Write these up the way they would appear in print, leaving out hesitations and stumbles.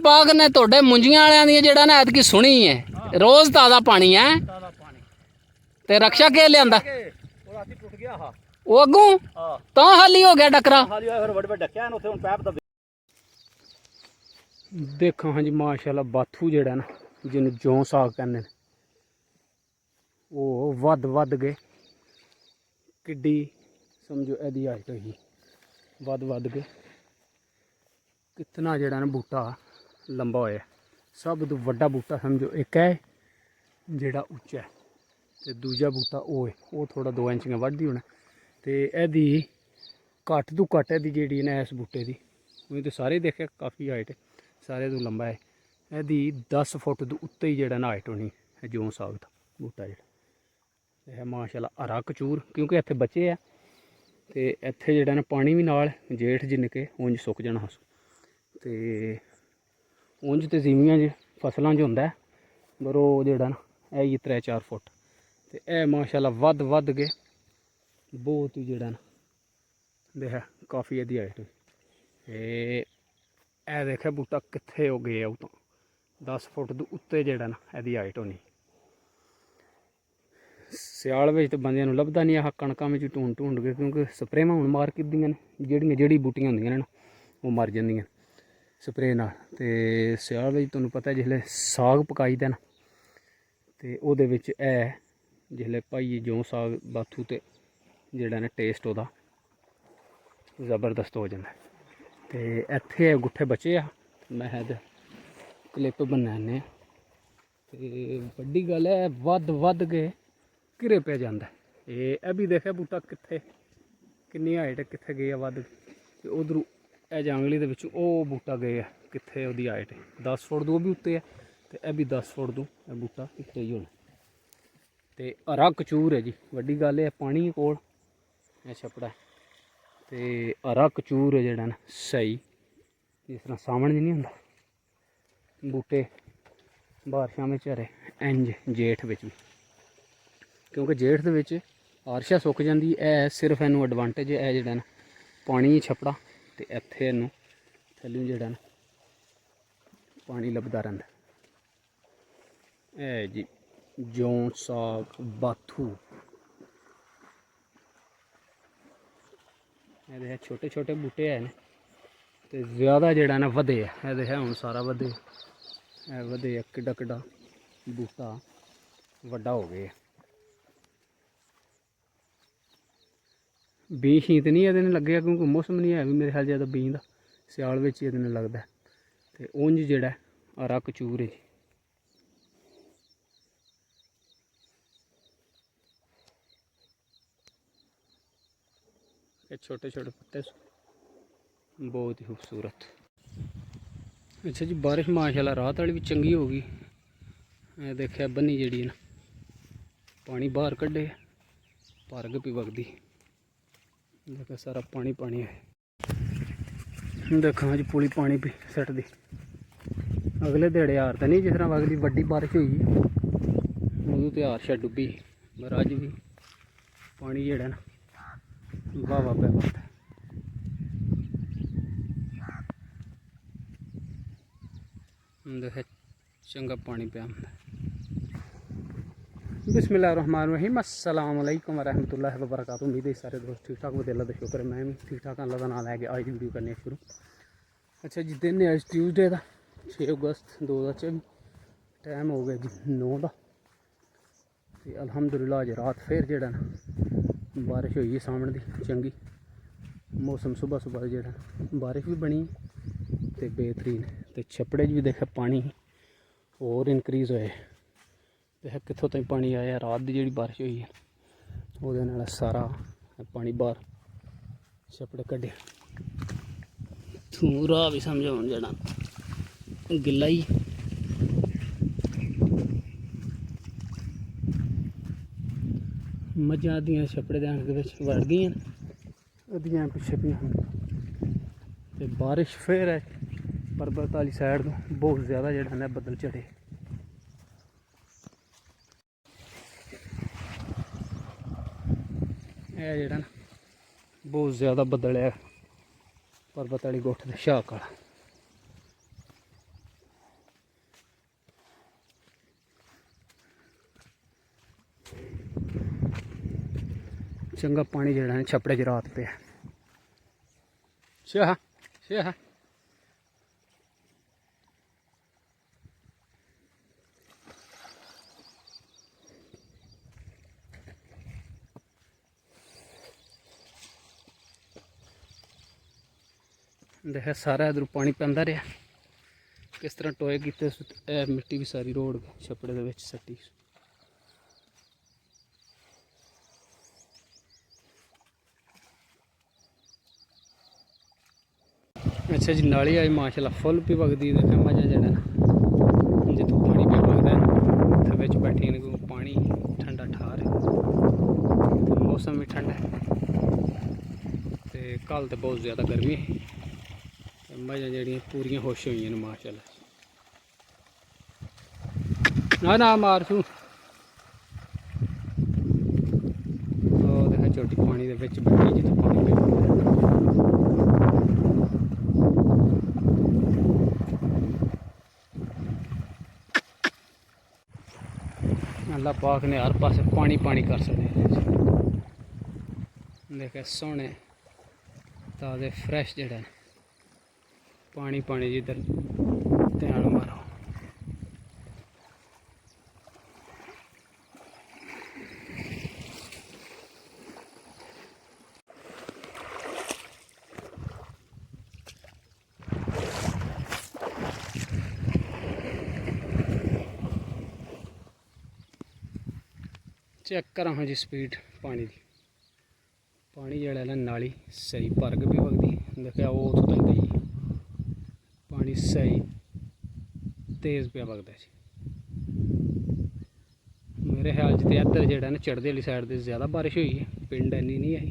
ਪਾਕ ਨੇ ਤੁਹਾਡੇ ਮੁੰਜੀਆਂ ਵਾਲਿਆਂ ਦੀ ਜਿਹੜਾ ਨਾ ਐਤਕੀ ਸੁਣੀ ਹੈ ਰੋਜ਼ ਤਾਜ਼ਾ ਪਾਣੀ ਹੈ ਤੇ ਰਕਸ਼ਾ ਕੇ ਲਿਆਂਦਾ ਉਹ ਰਾਤੀ ਟੁੱਟ ਗਿਆ ਹਾਂ ਉਹ ਅੱਗੋਂ ਤਾਂ ਹਾਲੀ ਹੋ ਗਿਆ ਡਕਰਾ ਹਾਲੀ ਹੋਇਆ ਫਿਰ ਵੱਡੇ ਵੱਡੇ ਡੱਕਿਆ ਉੱਥੇ ਹੁਣ ਪੈਪ ਦਾ ਦੇਖੋ ਹਾਂਜੀ ਮਾਸ਼ਾਅੱਲਾ ਬਾਥੂ ਜਿਹੜਾ ਨਾ ਜਿਹਨੂੰ ਜੌਂ ਸਾਗ ਕਹਿੰਦੇ ਨੇ ਉਹ ਵੱਧ ਗਏ ਕਿੱਡੀ ਸਮਝੋ ਇਹਦੀ ਹਾਈਟ ਹੋਈ ਵੱਧ ਗਏ ਕਿਤਨਾ ਜਿਹੜਾ ਨਾ ਬੂਟਾ ਲੰਬਾ ਹੋਇਆ ਸਭ ਤੋਂ ਵੱਡਾ ਬੂਟਾ ਸਮਝੋ ਇੱਕ ਹੈ ਜਿਹੜਾ ਉੱਚਾ ਹੈ ਤੇ ਦੂਜਾ ਬੂਟਾ ਉਹ ਹੈ ਉਹ ਥੋੜਾ 2 ਇੰਚੀਆਂ ਵੱਧਦੀ ਹੋਣਾ ਤੇ ਇਹਦੀ ਘੱਟ ਤੋਂ ਘੱਟ ਇਹਦੀ ਜਿਹੜੀ ਨਾ ਇਸ ਬੂਟੇ ਦੀ ਉਹ ਤੇ ਸਾਰੇ ਦੇਖਿਆ ਕਾਫੀ ਹਾਈਟ ਹੈ ਸਾਰੇ ਤੋਂ ਲੰਬਾ ਹੈ ਇਹਦੀ 10 ਫੁੱਟ ਤੋਂ ਉੱਤੇ ਹੀ ਜਿਹੜਾ ਨਾ ਹਾਈਟ ਹੋਣੀ ਹੈ ਜੌਂ ਸਾਗ ਦਾ ਬੂਟਾ ਜਿਹੜਾ ਇਹ ਮਾਸ਼ਾਅੱਲਾ ਹਰਾ ਕਚੂਰ ਕਿਉਂਕਿ ਇੱਥੇ ਬੱਚੇ ਆ ਤੇ ਇੱਥੇ ਜਿਹੜਾ ਨਾ ਪਾਣੀ ਵੀ ਨਾਲ ਜੇਠ ਜਿੰਨ ਕੇ ਉਂਝ ਸੁੱਕ ਜਾਣਾ ਤੇ ਉਂਝ ਤੇ ਜ਼ਮੀਨਾਂ 'ਚ ਫਸਲਾਂ 'ਚ ਹੁੰਦਾ ਪਰ ਉਹ ਜਿਹੜਾ ਨਾ ਇਹ 3-4 ਫੁੱਟ ਤੇ ਇਹ ਮਾਸ਼ਾਅੱਲਾ ਵੱਧ ਕੇ ਬਹੁਤ ਹੀ ਜਿਹੜਾ ਨਾ ਦੇਖ ਕਾਫੀ ਇਹਦੀ ਹਾਈਟ ਤੇ ਇਹ ਦੇਖਿਆ ਬੂਟਾ ਕਿੱਥੇ ਹੋ ਗਿਆ ਉਹ ਤੋਂ 10 ਫੁੱਟ ਤੋਂ ਉੱਤੇ ਜਿਹੜਾ ਨਾ ਇਹਦੀ ਹਾਈਟ ਹੋਣੀ ਸਿਆਲ ਵਿੱਚ ਤਾਂ ਬੰਦਿਆਂ ਨੂੰ ਲੱਭਦਾ ਨਹੀਂ ਆਹ ਕਣਕਾਂ ਵਿੱਚ ਢੂੰਡ ਕੇ ਕਿਉਂਕਿ ਸਪਰੇਵਾਂ ਹੁਣ ਮਾਰਕੀਟ ਦੀਆਂ ਨੇ ਜਿਹੜੀ ਬੂਟੀਆਂ ਹੁੰਦੀਆਂ ਨੇ ਨਾ ਉਹ ਮਰ ਜਾਂਦੀਆਂ ਸਪਰੇ ਨਾਲ ਤੇ ਸਿਆਲ ਵਿੱਚ ਤੁਹਾਨੂੰ ਪਤਾ ਜਿਸਲੇ ਸਾਗ ਪਕਾਈਦਾ ਨਾ ਤੇ ਉਹਦੇ ਵਿੱਚ ਇਹ ਜਿਸਲੇ ਪਾਈਏ ਜੌਂ ਸਾਗ ਬਾਥੂ ਤੇ ਜਿਹੜਾ ਨਾ ਟੇਸਟ ਉਹਦਾ ਜ਼ਬਰਦਸਤ ਹੋ ਜਾਂਦਾ ਤੇ ਇੱਥੇ ਗੁੱਠੇ ਬਚੇ ਆ ਮੈਂ ਇਹਦਾ ਕਲਿੱਪ ਬਣਾਉਂਦੇ ਤੇ ਵੱਡੀ ਗੱਲ ਹੈ ਵੱਧ ਕੇ ਘਿਰੇ ਪੈ ਜਾਂਦਾ ਇਹ ਵੀ ਦੇਖਿਆ ਬੂਟਾ ਕਿੱਥੇ ਕਿੰਨੀ ਹਾਈਟ ਕਿੱਥੇ ਗਈ ਆ ਵੱਧ ਤੇ ਉਧਰੋਂ ਇਹ ਜੰਗਲੀ ਦੇ ਵਿੱਚ ਉਹ ਬੂਟਾ ਗਏ ਆ ਕਿੱਥੇ ਉਹਦੀ ਹਾਈਟ 10 ਫੁੱਟ ਤੋਂ ਉਹ ਵੀ ਉੱਤੇ ਆ ਤੇ ਇਹ ਵੀ 10 ਫੁੱਟ ਤੋਂ ਇਹ ਬੂਟਾ ਉੱਤੇ ਹੀ ਹੋਣਾ ਤੇ ਹਰਾ ਕਚੂਰ ਹੈ ਜੀ ਵੱਡੀ ਗੱਲ ਇਹ ਪਾਣੀ ਕੋਲ ਇਹ ਛਪੜਾ ਤੇ ਹਰਾ ਕਚੂਰ ਹੈ ਜਿਹੜਾ ਨਾ ਸਹੀ ਜਿਸ ਤਰ੍ਹਾਂ ਸਾਵਣ ਨਹੀਂ ਹੁੰਦਾ ਬੂਟੇ ਬਾਰਿਸ਼ਾਂ ਵਿੱਚ ਹਰੇ ਇੰਜ ਜੇਠ ਵਿੱਚ ਵੀ ਕਿਉਂਕਿ ਜੇਠ ਦੇ ਵਿੱਚ ਆਰਸ਼ਾ ਸੁੱਕ ਜਾਂਦੀ ਇਹ ਸਿਰਫ ਇਹਨੂੰ ਐਡਵਾਂਟੇਜ ਹੈ ਜਿਹੜਾ ਨਾ ਪਾਣੀ ਛਪੜਾ ਤੇ ਇੱਥੇ ਇਹਨੂੰ ਥੱਲੇ ਜਿਹੜਾ ਨਾ ਪਾਣੀ ਲੱਭਦਾ ਰਹਿੰਦਾ ਇਹ ਜੀ ਜੌਂ ਸਾਗ ਬਾਥੂ ਇਹਦੇ ਛੋਟੇ ਬੂਟੇ ਹੈ ਨੇ ਤੇ ਜ਼ਿਆਦਾ ਜਿਹੜਾ ਨਾ ਵਧੇ ਆ ਇਹਦੇ ਹੈ ਹੁਣ ਸਾਰਾ ਵਧੇ ਇਹ ਵਧੇ ਆ ਕਿੱਡਾ ਬੂਟਾ ਵੱਡਾ ਹੋ ਗਿਆ ਬੀਂ ਸ਼ੀਤ ਨਹੀਂ ਇਹਦੇ ਨਾਲ ਲੱਗਿਆ ਕਿਉਂਕਿ ਮੌਸਮ ਨਹੀਂ ਹੈ ਵੀ ਮੇਰੇ ਖਿਆਲ ਜ਼ਿਆਦਾ ਬੀਂ ਦਾ ਸਿਆਲ ਵਿੱਚ ਹੀ ਇਹਦੇ ਨਾਲ ਲੱਗਦਾ ਤੇ ਉਂਝ ਜਿਹੜਾ ਹਰਾ ਕਚੂਰ ਹੈ ਇਹ ਛੋਟੇ ਪੱਤੇ बहुत ही खूबसूरत। अच्छा जी बारिश माशाल्लाह रात वाली भी चंगी हो गई। देखा बन्नी जी ना पानी बाहर कढ़े भरग भी वगदी देखा सारा पानी पानी है। देखा जी पुली पानी भी सट दी अगले दिहाड़े हार तो नहीं जिस तरह अगली वड्डी बारिश हुई उदों तो हार शा डुब्बी पर अज भी पानी जेड़ा ना वाह वाह पै पाता। देखा चंगा पानी पिया। बिस्मिल्लाहिर्रहमानिर्रहीम अस्सलाम वालेकुम वरहमतुल्लाहि वबरकातुहू। उम्मीद है सारे दोस्त ठीक ठाक होते। अल्लाह का शुक्र है मैं भी ठीक ठाक। अल्लाह का नाम लैके आज वीडियो करने शुरू। अच्छा जी दिन है अज ट्यूसडे का 6 अगस्त 2024। टाइम हो गया जी 9 का। तो अलहमदुलिल्लाह अज रात फिर जेड़ा ना बारिश हुई सामने दी चंगी। मौसम सुबह सुबह जेड़ा बारिश भी बनी तो बेहतरीन। तो छपड़े भी देखा पानी और इनक्रीज होए। देख कितों तक पानी आया। रात की जी बारिश हुई है वो सारा पानी बाहर छपड़े कढ़े पूरा भी समझो हम जाना गिला ही। मझां अद्धियां छपड़े के वड़ गई अद्धियां पिछे पियां ते बारिश फिर है पर्वत वाली साइड तो बहुत ज़्यादा जो बदल चढ़े। यह जो ना बहुत ज़्यादा बदल है पर्वत वाली गुठ के शाख वाला। ਚੰਗਾ ਪਾਣੀ ਜਿਹੜਾ ਹੈ ਛੱਪੜੇ 'ਚ ਰਾਤ ਪਿਆ। ਸ਼ਾਹ ਸ਼ਾਹ ਦੇਖਿਆ ਸਾਰਾ ਇਧਰੋਂ ਪਾਣੀ ਪੈਂਦਾ ਰਿਹਾ, ਕਿਸ ਤਰ੍ਹਾਂ ਟੋਏ ਕੀਤੇ, ਇਹ ਮਿੱਟੀ ਵੀ ਸਾਰੀ ਰੋੜ ਛੱਪੜੇ ਦੇ ਵਿੱਚ ਸੱਟੀ। ਅੱਛਾ ਜੀ, ਨਾਲੀ ਆਈ ਮਾਸ਼ਾਅੱਲਾ ਫੁੱਲ ਵੀ ਵਗਦੀ। ਦੇਖਿਆ ਮਜ਼ਾ ਜਿਹੜਾ ਨਾ ਜਿੱਥੋਂ ਪਾਣੀ ਪਿਆ ਵਗਦਾ ਉੱਥੇ ਵਿੱਚ ਬੈਠੀ ਨੇ, ਕੋਈ ਪਾਣੀ ਠੰਡਾ ਠਾਰ ਹੈ ਤੇ ਮੌਸਮ ਵੀ ਠੰਡਾ ਹੈ ਤੇ ਕੱਲ੍ਹ ਤੇ ਬਹੁਤ ਜ਼ਿਆਦਾ ਗਰਮੀ ਹੈ। ਮਜ਼ਾ ਜਿਹੜੀਆਂ ਪੂਰੀਆਂ ਹੋਸ਼ ਹੋਈਆਂ ਨੇ ਮਾਸ਼ਾਅੱਲਾ। ਨਾ ਨਾ ਮਾਰ ਤੂੰ, ਉਹ ਦੇਖਾ ਛੋਟੀ ਪਾਣੀ ਦੇ ਵਿੱਚ ਬੈਠੀ ਜਿੱਥੇ ਪਾਣੀ ਪਿਆ। ਅੱਲਾਹ ਪਾਕ ਨੇ ਹਰ ਪਾਸੇ ਪਾਣੀ ਪਾਣੀ ਕਰ ਸਕਦੇ। ਦੇਖਿਆ ਸੋਹਣੇ ਤਾਜ਼ੇ ਫਰੈਸ਼ ਜਿਹੜਾ ਪਾਣੀ ਪਾਣੀ ਜਿੱਧਰ ਧਿਆਨ ਮਾਰੋ। चेक करा हाँ जी स्पीड पानी की। पानी जड़ा ना नाली सही भर के भी वगदी। देखा वो उतों तक गई पानी सही तेज़ पे वगदा जी। मेरे ख्याल से इधर जड़ा ना चढ़ते वाली साइड से ज़्यादा बारिश हुई है, पिंड इन्नी नहीं आई।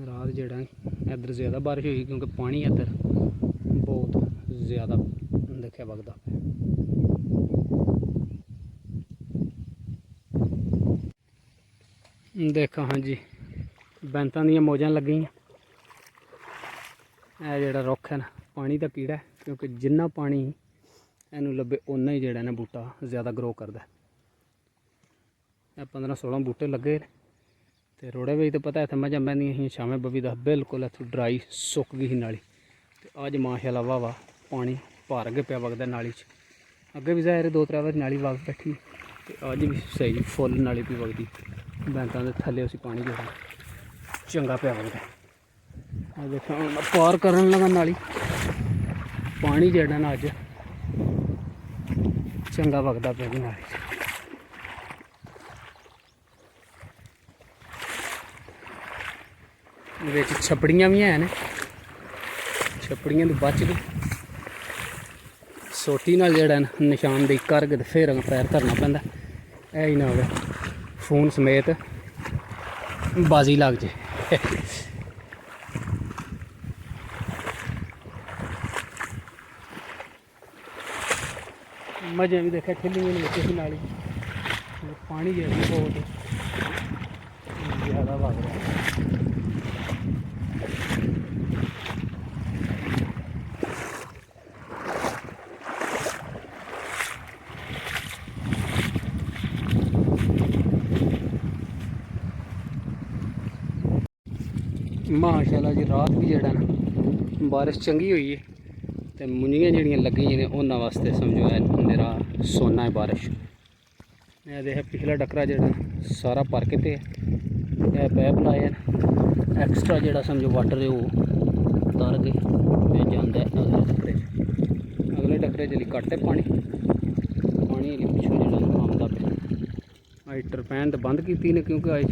रात जड़ा इधर ज़्यादा बारिश हुई क्योंकि पानी इधर बहुत ज़्यादा देखा वगदा। देखा हाँ जी बैंतां दियां मौजां लग गई। यह जोड़ा रुख है ना पानी का कीड़ा है, क्योंकि जिन्ना पानी इनू लभे उन्ना ही जोड़ा ना बूटा ज़्यादा ग्रो करता है। 15-16 बूटे लगे तो रोड़े भी तो पता इतने मजा बहदियां ही छावें बवी का बिल्कुल इतों ड्राई सुक गई ही नाली। तो अज माशाअल्लाह वाह वाह पानी भर के पिया वगदा नाली च। अगे भी ज़ाहिर 2-3 बार नाली वग बैठी तो अज भी सही फुल नाली पी वगदी। बैंतां दे थल्ले उसी पानी जो चंगा पिया वगदा। देखो पार करन लगा नाली, पानी जेड़ा ना अज चंगा वगदा पिया नाली। विच छपड़ियां भी हैं, छपड़ियां तो बच गई। सोटी नाल जेड़ा ना निशानदेही करके ते फिर पैर धरना पैंदा, ऐ ही ना होवे फोन समेत बाजी लग जाए। मजे भी देखा ठिल्लियां ही नाली पानी जो बहुत ज़्यादा वग रहा है। माशाअल्लाह जी रात भी जड़ा ना बारिश चंगी हुई है तो मुंजियां जड़ियां लगी ने उन्होंने वास्ते समझो है मेरा सोना है बारिश। मैं देखा पिछला डकरा जड़ा सारा भर के ते पैप लाए एक्सट्रा जड़ा समझो वाटर है वो उतार के जाता है अगले डकरे चली घट है पानी पिछों जड़ा आमदा पे। अज टरपैन तो बंद की ने क्योंकि अज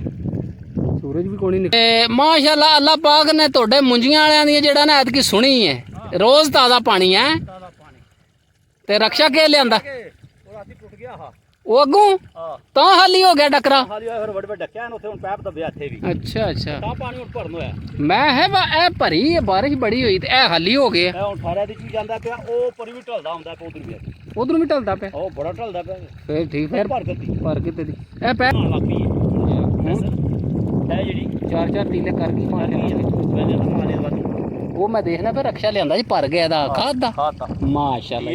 सूरज भी कोनी निकले। माशाअल्लाह अल्लाह पाक ने तोड़े मुंजियां वालियां दी जेड़ा ना ऐतकी सुनी है रोज ताज़ा पानी है ते रक्षा के लियांदा वो अगू तो हाली हो गया डकरा। अच्छा अच्छा मैं है ए भरी है बारिश बड़ी हुई ए हाली हो गया उधर भी ढलदा पे फिर ठीक फिर भर के तेरी ए पैर 4-4 तीले कर गई वो मैं देखना फिर रक्षा लियांदा जी भर गया दा खाद दा माशाअल्लाह।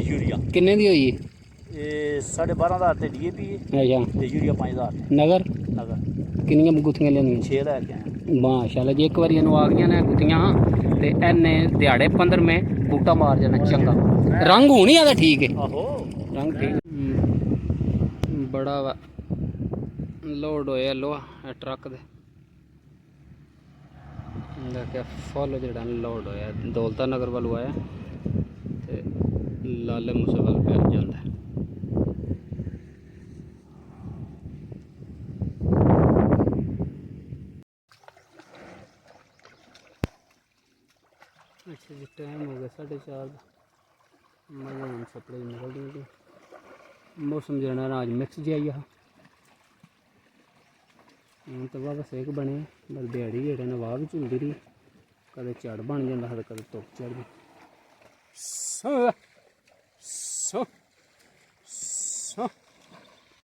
यूरिया किन्ने दी होई ये 12,500 DAP है। अच्छा ते यूरिया 5,000 नगर नगर ਕਿੰਨੀਆਂ ਗੁੱਥੀਆਂ ਲਿਆਂਦੀਆਂ? 6 ਲੈ ਕੇ ਆਇਆ। ਮਾਸ਼ਾਅੱਲਾ ਜੀ, ਇੱਕ ਵਾਰੀ ਇਹਨੂੰ ਆ ਗਈਆਂ ਨੇ ਗੁੱਥੀਆਂ ਤੇ ਇਹਨੇ ਦਿਹਾੜੇ 15ਵੇਂ ਬੂਟਾ ਮਾਰ ਜਾਣਾ ਚੰਗਾ। ਰੰਗ ਹੋਣੀ ਆਦਾ ਠੀਕ ਹੈ, ਆਹੋ ਰੰਗ ਠੀਕ। ਬੜਾ ਵਾ ਲੋਡ ਹੋਇਆ ਲੋਹਾ ਟਰੱਕ ਦੇ ਦੇਖਿਆ ਫੁੱਲ ਜਿਹੜਾ ਲੋਡ ਹੋਇਆ ਦੌਲਤਾ ਨਗਰ ਵੱਲੋਂ ਆਇਆ ਤੇ ਲਾਲੇ ਮੂਸੇ ਵੱਲ ਪੈ ਜਾਂਦਾ। अच्छा जी, टाइम हो गया 4:30 मज़ा हम सप्लाई निकल रही। मौसम जो है ना अज मिक्स जी आई तो वाह सेक बने बस दिहाड़ी जेह्ड़ा ना वाह भी झुलदी रही, कदे झड़ बन जाता हा कदे धुप्प चढ़ गई।